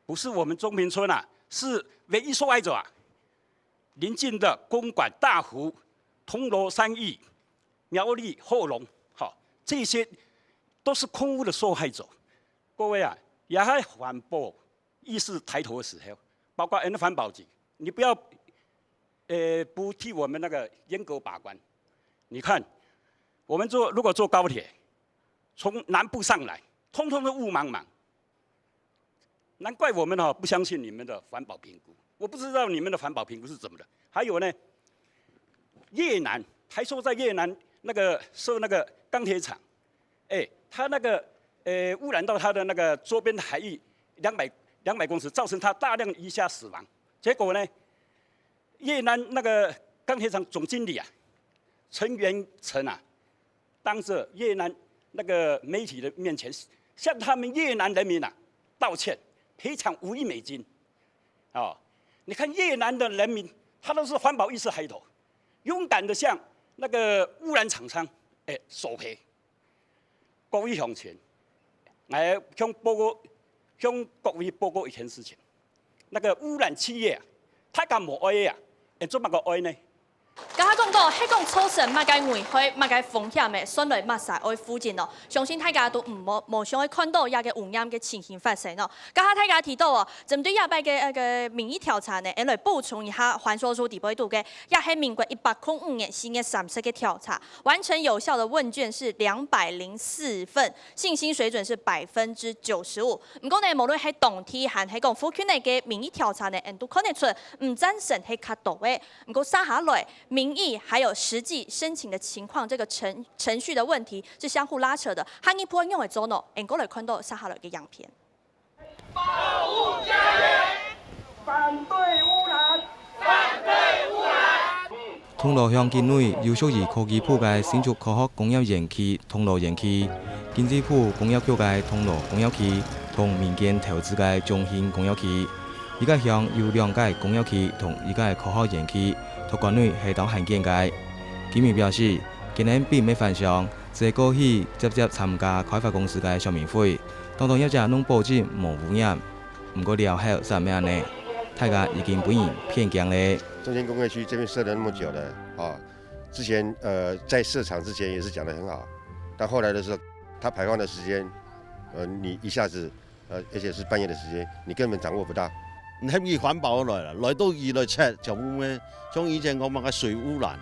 不是我们中平村啊，是唯一受害者啊。邻近的公馆、大湖、铜锣、三义、苗栗、后龙，这些都是空污的受害者。各位啊，也还环保意识抬头的时候，包括环保局，你不要不替我们那个严格把关。你看，我们如果坐高铁，从南部上来，通通都雾茫茫。难怪我们不相信你们的环保评估。我不知道你们的环保评估是怎么的。还有呢，越南还说在越南那个设那个钢铁厂，它那个污染到它的那个周边的海域200公尺，造成它大量鱼虾死亡。结果呢，越南那个钢铁厂总经理啊，陈元成啊，当着越南那个媒体的面前，向他们越南人民啊道歉，赔偿5亿美金。你看越南的人民，他都是环保意识抬头，勇敢的向那个污染厂商索赔。各位乡亲，来向各位报告一件事情，那个污染企业啊，他敢无爱啊？做乜个爱呢？刚才讲到，迄讲造成乜嘅危害、乜嘅风险嘅，算来抹晒爱附近咯。相信大家都无想去看到一个污染嘅情形发生咯。刚才大家提到哦，针对亚伯嘅民意调查呢，来补充一下还说出地位度嘅，也系民国105年4月30嘅调查，完成有效的问卷是204份，信心水准是95%。唔过呢，无论喺当天还係讲府区内嘅民意调查呢，都看得出唔赞成係較多嘅。唔過三下來。民意还有实际申请的情况，这个程序的问题是相互拉扯的。汉一波用的做呢，我来看到下下来嘅样片。保护家园，反对污染，反对污染。通路乡境内又属于科技部嘅新竹科学工业园区通路园区、经济部工业局嘅通路工业区同民间投资嘅中兴工业区。依家乡有2个工业区同一个科学园区，托管内系当罕见嘅。居民表示，今年并未返乡，只系过去直接参加开发公司嘅说明会，当中一直拢保证无污染。不过了后是咩呢？大家已经不以偏见咧。中兴工业区这边设了那么久了啊，之前在设厂之前也是讲得很好，但后来的时候，它排放的时间，你一下子而且是半夜的时间，你根本掌握不到。唔輕易環保來啦，來到2來7就會咩？像以前講乜嘅水污染，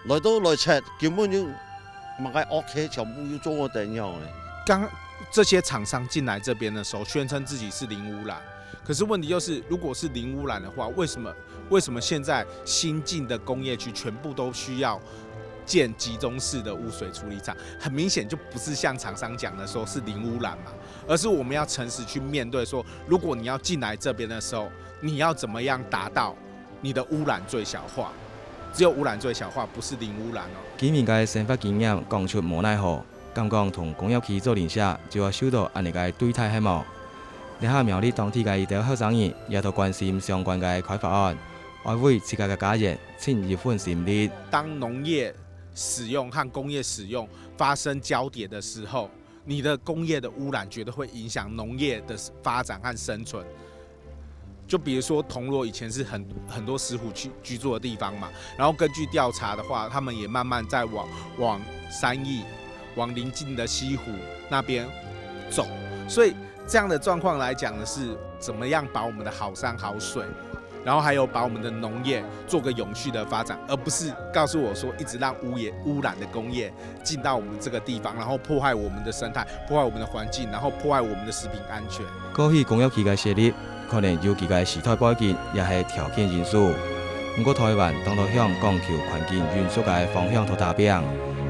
來到來7根本就乜嘅屋企全部要做個點樣嘅。剛這些廠商進來這邊的時候，宣稱自己是零污染，可是問題就是，如果是零污染的話，為什麼現在新進的工業區全部都需要建集中式的污水處理廠？很明顯就不是像廠商講的說是零污染嘛，而是我們要誠實去面對說，如果你要進來這邊的時候，你要怎麼樣達到你的污染最小化？只有污染最小化，不是零污染哦。居民嘅生活經驗講出無奈何，感覺同工業區做連下就要受到安尼嘅對待係冇。你下苗栗當地嘅一啲後生人也都關心相關嘅開發案，愛為自家嘅家人盡一份心力。當農業使用和工業使用發生交疊的時候，你的工業的污染絕對會影響農業的發展和生存。就比如說銅鑼以前是很多石虎居住的地方嘛，然後根據調查的話，他們也慢慢在往山義、往鄰近的西湖那邊走，所以這樣的狀況來講呢，是怎麼樣把我們的好山好水，然後還有把我們的農業做個永續的發展，而不是告訴我說一直讓污染的工業進到我們這個地方，然後破壞我們的生態，破壞我們的環境，然後破壞我們的食品安全。過去工業區嘅設立，可能有其嘅時代背景，也係條件因素。不過台灣當到向講求環境元素嘅方向同達標，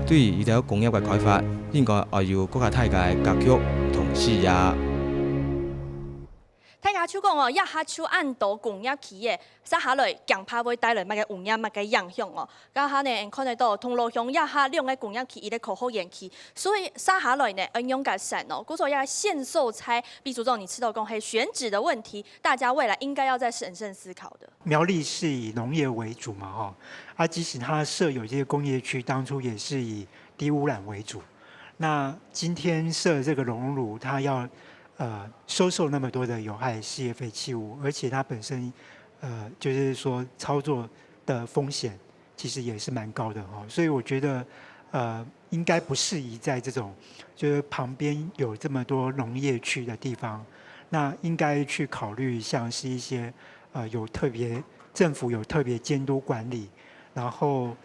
對於呢條工業嘅開發，應該要有國家大嘅格局同視野。大家就講哦，一下就按到工業區嘅，接下來強怕會帶來乜嘅污染、乜嘅影響哦。家下呢，看得到通路鄉一下2個工業區，伊個科學園區，所以接下來呢，用個神哦，故作一個限售菜，秘書長你知道講係選址的問題，大家未來應該要再審慎思考的。苗栗是以農業為主嘛，即使它設有這些工業區，當初也是以低污染為主。那今天設這個熔爐，它要收受那麼多的有害事業廢棄物，而且它本身就是說操作的風險其實也是蠻高的哦，所以我覺得應該不適宜在這種就是旁邊有這麼多農業區的地方，那應該去考慮像是一些有特別政府有特別監督管理，然後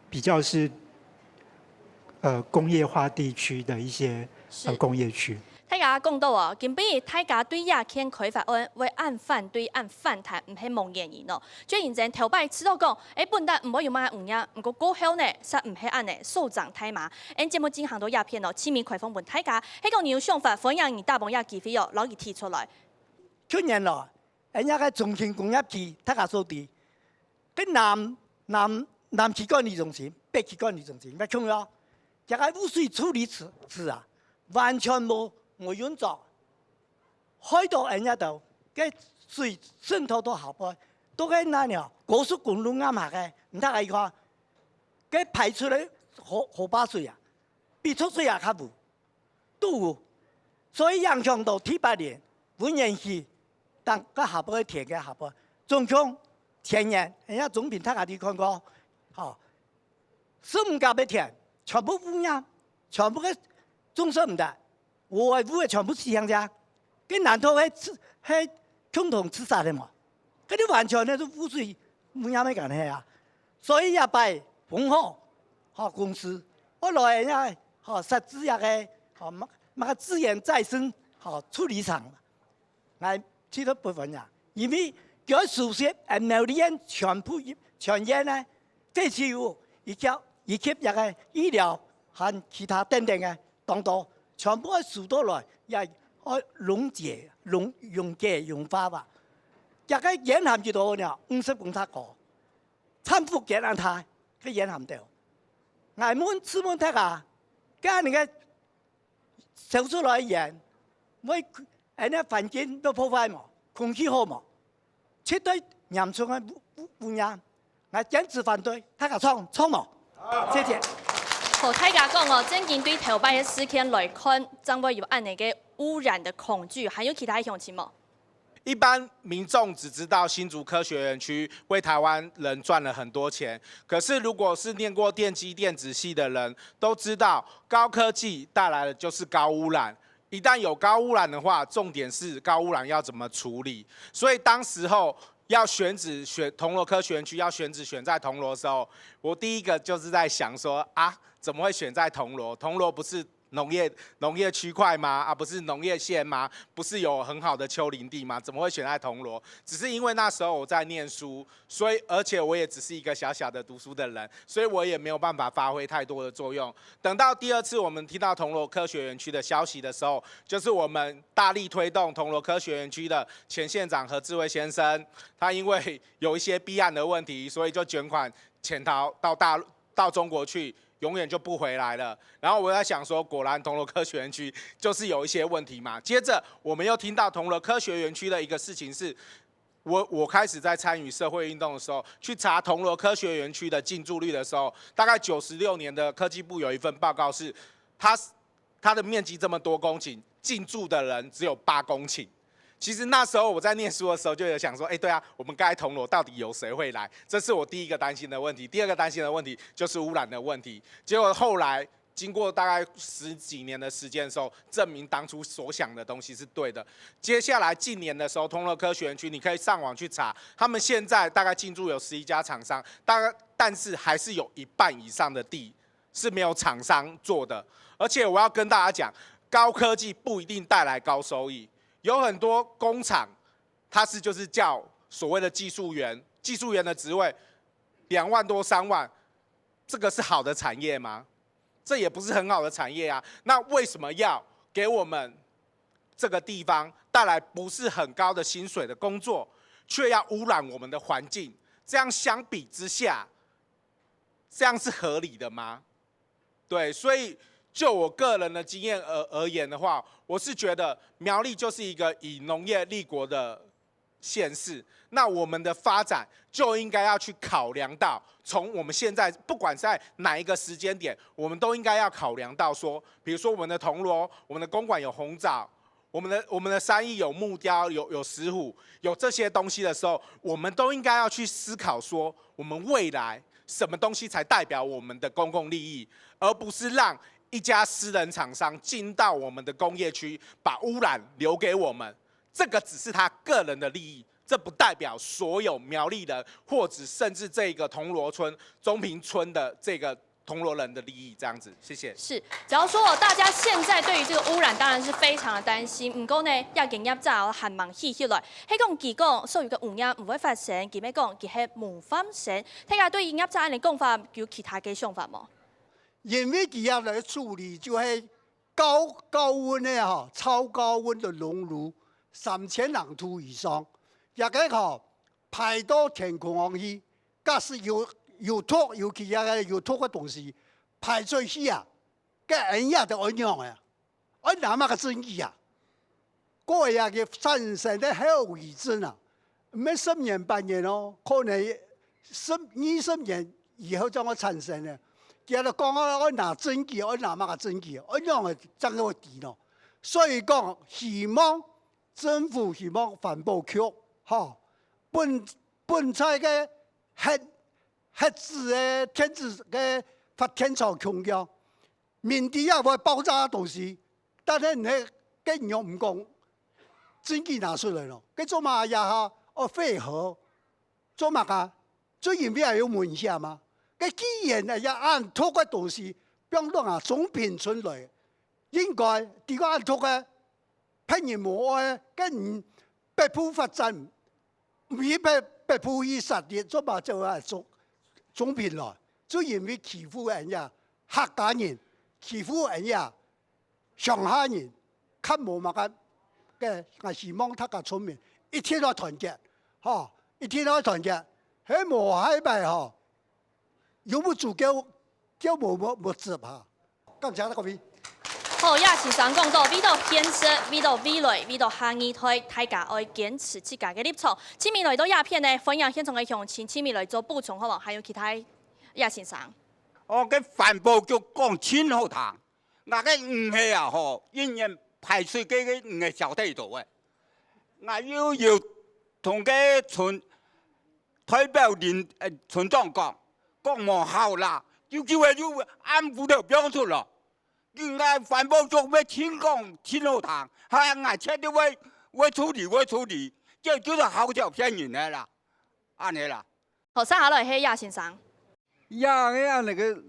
比較是工業化地區的一些工業區。大家講到啊，根本大家對亞県開發案會按反對、按反彈，唔係冇原因咯。最認真頭擺知道講，本來唔可以有乜污染，不過過後呢，實唔係按呢數漲太麻。節目進行到亞片哦，市民開放問大家，喺個你有想法分享你大幫亞機會哦，攞佢提出來。去年咯，人家個中興工業區，大家所地，跟南區管理中心、北區管理中心，咪重要。一個污水處理池啊，完全冇運作，開到人家度，嘅水滲透到下邊，都喺那裡高速公路啱下嘅，唔得係講，嘅排出嚟河壩水啊，比出水也較污，都有，所以影響到第8年本園區，但個下邊田嘅下邊，中強田園，人家總評大家啲看過，嚇，15甲嘅田。全部污染，全部嘅種植唔得，我污嘅全部是鄉下，跟南投係共同自殺的嘛，嗰啲完全咧都污水污染嘅關係啊，所以也拜豐賀嚇公司，我來人家嚇設置一個嚇乜個資源再生嚇處理廠，係呢個部分呀，因為佢熟悉苗栗縣全縣咧廢棄物以及一個醫療和其他等等嘅當道，全部係數到來，也係溶解、溶解、溶化吧。一個沿海幾多呢？50公尺高，参复健安台去沿含掉，俺们资本太啊，跟那个手出来演，每人家环境都破坏嘛，空气好嘛，绝对严重的污染，俺坚持反对，他个冲嘛，谢谢。好，大家讲哦，正经对头摆的事件来看，将会有按那个污染的恐惧，还有其他详情吗？一般民众只知道新竹科学园区为台湾人赚了很多钱，可是如果是念过电机电子系的人，都知道高科技带来的就是高污染。一旦有高污染的话，重点是高污染要怎么处理。所以当时候要选铜锣科学园区要选在铜锣的时候，我第一个就是在想说啊，怎么会选在铜锣？铜锣不是农业区块吗？啊，不是农业县吗？不是有很好的丘陵地吗？怎么会选在铜锣？只是因为那时候我在念书，所以而且我也只是一个小小的读书的人，所以我也没有办法发挥太多的作用。等到第二次我们听到铜锣科学园区的消息的时候，就是我们大力推动铜锣科学园区的前县长何志伟先生，他因为有一些弊案的问题，所以就卷款潜逃到中国去。永远就不回来了。然后我在想说，果然铜锣科学园区就是有一些问题嘛。接着我们又听到铜锣科学园区的一个事情是，我开始在参与社会运动的时候，去查铜锣科学园区的进驻率的时候，大概96年的科技部有一份报告是，它的面积这么多公顷，进驻的人只有8公顷。其实那时候我在念书的时候就有想说，对啊，我们盖铜锣到底有谁会来？这是我第一个担心的问题。第二个担心的问题就是污染的问题。结果后来经过大概10几年的时间的时候，证明当初所想的东西是对的。接下来近年的时候，铜锣科学园区你可以上网去查，他们现在大概进驻有11家厂商，但是还是有1半以上的地是没有厂商做的。而且我要跟大家讲，高科技不一定带来高收益。有很多工厂，它就是叫所谓的技术员，技术员的职位2万多3万，这个是好的产业吗？这也不是很好的产业啊。那为什么要给我们这个地方带来不是很高的薪水的工作，却要污染我们的环境？这样相比之下，这样是合理的吗？对，所以就我个人的经验而言的话，我是觉得苗栗就是一个以农业立国的县市，那我们的发展就应该要去考量到，从我们现在不管在哪一个时间点，我们都应该要考量到说，比如说我们的铜锣，我们的公馆有红枣，我们的山艺有木雕，有石虎，有这些东西的时候，我们都应该要去思考说，我们未来什么东西才代表我们的公共利益，而不是让一家私人厂商进到我们的工业区，把污染留给我们，这个只是他个人的利益，这不代表所有苗栗人，或者甚至这个铜锣村、中平村的这个铜锣人的利益，这样子。谢谢。是，只要说大家现在对于这个污染当然是非常的担心，不过呢，也今日早还忙起来，迄讲佢讲所有嘅污染唔會發生，佢咩講佢係無發生，大家對今日早嘅講法有其他嘅想法冇？因为佢要来处理就是高温的超高温的熔炉3000人度以上，也个排到天空去，假使有脱，尤其有脱的东西排出去啊，个人也就影響啊，那麼個爭議啊，嗰日嘅產生的後遺症啊，唔係10年8年哦，可能20年以後將會產生嘅。叫你講我拿證據，我拿乜個證據，我樣係爭個地咯。所以講，希望政府希望環保局本在嘅核子嘅天子嘅發天朝強調，面地也會爆炸嘅東西，但係你嘅樣唔講，證據拿出來咯。佢做乜呀？廢核做乜㗎？最嚴邊係要問一下嘛？既然要按托嘅東西，比如講總平村來，應該啲個按托嘅聘人無愛，跟北部發展，唔係北部以實力做嘛就係總平來，就因為欺負人家客家人，欺負人家上海人，看冇乜嘅，我希望大家聰明，一天都團結，一天都團結。喺無海幣吼，有冇足夠叫無接嚇？感謝各位。好，也是想講到，為到建設，為到未來，為到下二代，大家愛堅持自家嘅立場。前面來到鴉片呢，分享現場嘅鄉親，前面來做補充好冇？還有其他葉先生。我嘅環保局講清好聽，我嘅唔係啊吼，因為排水機嘅唔係小地圖嘅，我要同嘅代表村長講冇效啦，要按部就標出咯。應該環保局要清講清好聽，係我切啲會處理，就是好條騙人嘅啦，安尼啦。好，接下來係葉先生。那個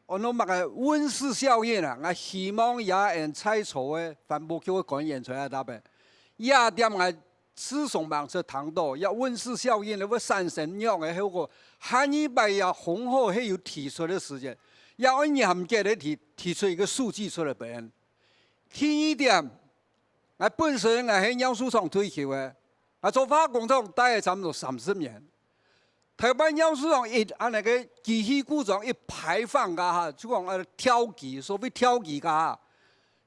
我諗個溫室效應啊，我希望也能採取的環保局嘅官員出來答辯。也點我自從網上談到，要溫室效應咧，會產生樣嘅後果，下一輩呀紅後係有提出的時間，要按嚴格的提出一個數據出來辯。第一點，我本身我係養豬場退休嘅，我做化工廠待了差唔多30年。台灣養豬場那個機器故障一排放噶哈，就講跳機，所謂跳機噶，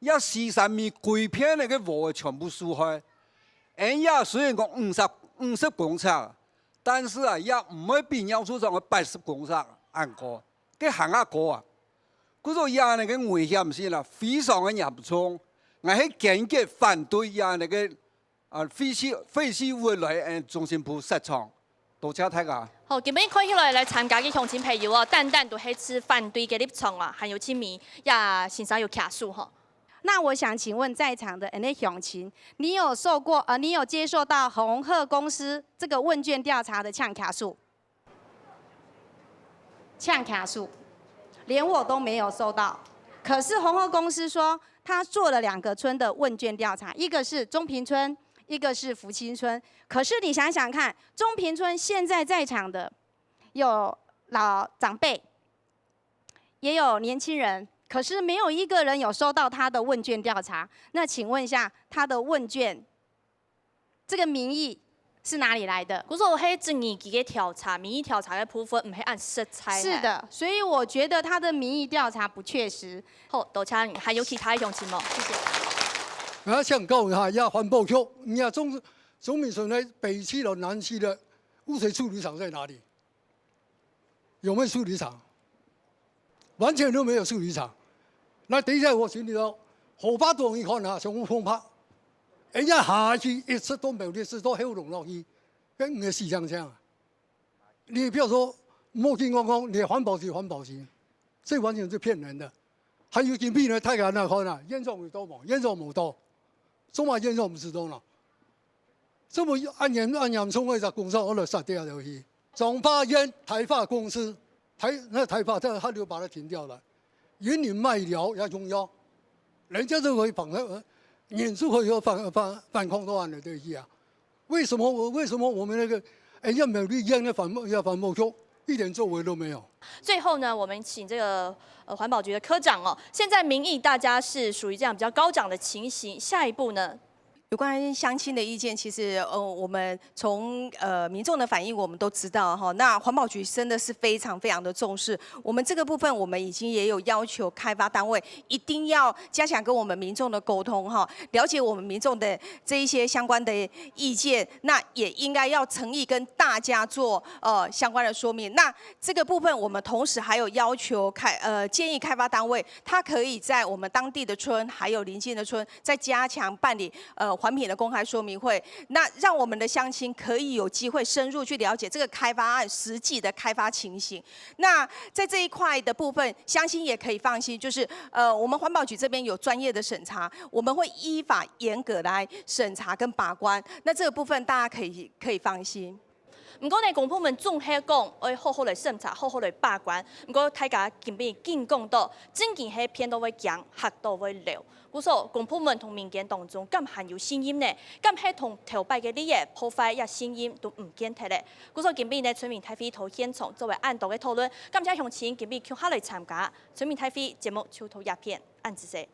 要43米規片那個鑊全部輸開。人家雖然講50公尺，但是啊也唔會比養豬場嘅80公尺按高，佢行下高啊。嗰種也那個危險性啦，非常嘅嚴重。我係堅決反對也那個廢棄物來中心部設廠。多謝大家。好，今日看起來參加嘅鄉親朋友哦，單都係持反對嘅立場啊，還有前面也先生有卡數哈。那我想請問在場的那鄉親，你有接受到鴻賀公司這個問卷調查的搶卡數？搶卡數，連我都沒有收到。可是鴻賀公司說，他做了2個村的問卷調查，一個是中平村，一個是福清村。可是你想想看，中平村現在場的有老長輩，也有年輕人。可是沒有一個人有收到他的問卷調查，那請問一下，他的問卷這個民意是哪裡來的？嗰個係正義嘅調查，民意調查嘅部分唔係按實際。是的，所以我覺得他的民意調查不確實。好，多謝你，還有其他鄉親嗎？謝謝。我想講一下，要環保局，你看中民村的北區和南區的污水處理廠在哪裡？有沒有處理廠？完全都沒有處理廠。那等一下我請你到河北島一看啊，上烏風拍，人家下去一次都沒有的事，都後龍落去，跟你的細鄉鄉啊。你不要說莫聽光光，你環保局，這完全是騙人的。還有今邊呢，太陽那看啊，煙囱有多冇？煙囱冇多，中華煙囱唔知道啦。這麼按嚴重的工廠，我就殺掉了去。中化煙台化公司，台化他就把它停掉了。雲林麥寮也重要，人家都可以引出可以反抗到案的東西啊。為什麼我們那個人家美麗煙的反保局一點作為都沒有？最後呢，我們請這個環保局的科長哦，現在民意大家是屬於這樣比較高漲的情形，下一步呢？有關鄉親的意見，其實我們從民眾的反應，我們都知道哈。那環保局真的是非常的重視。我們這個部分，我們已經也有要求開發單位一定要加強跟我們民眾的溝通哈，了解我們民眾的這一些相關的意見。那也應該要誠意跟大家做相關的說明。那這個部分，我們同時還有要求建議開發單位，它可以在我們當地的村還有鄰近的村，再加強辦理環評的公開說明會，那讓我們的鄉親可以有機會深入去了解這個開發案實際的開發情形。那在這一塊的部分，鄉親也可以放心，就是我們環保局這邊有專業的審查，我們會依法嚴格來審查跟把關。那這個部分大家可以放心。唔過呢，公部門總係講，要好好來審查，好好來把關。唔過大家見面見講到，真件係偏到會強，嚇到會流。故所公部門同民間當中，咁含有聲音呢？咁係同頭擺嘅利益破壞一聲音都唔見睇咧。故所見面呢，村民大會到現場作為按道嘅討論，咁即係向前見面，叫下來參加村民大會節目，超討鴉片，按子勢。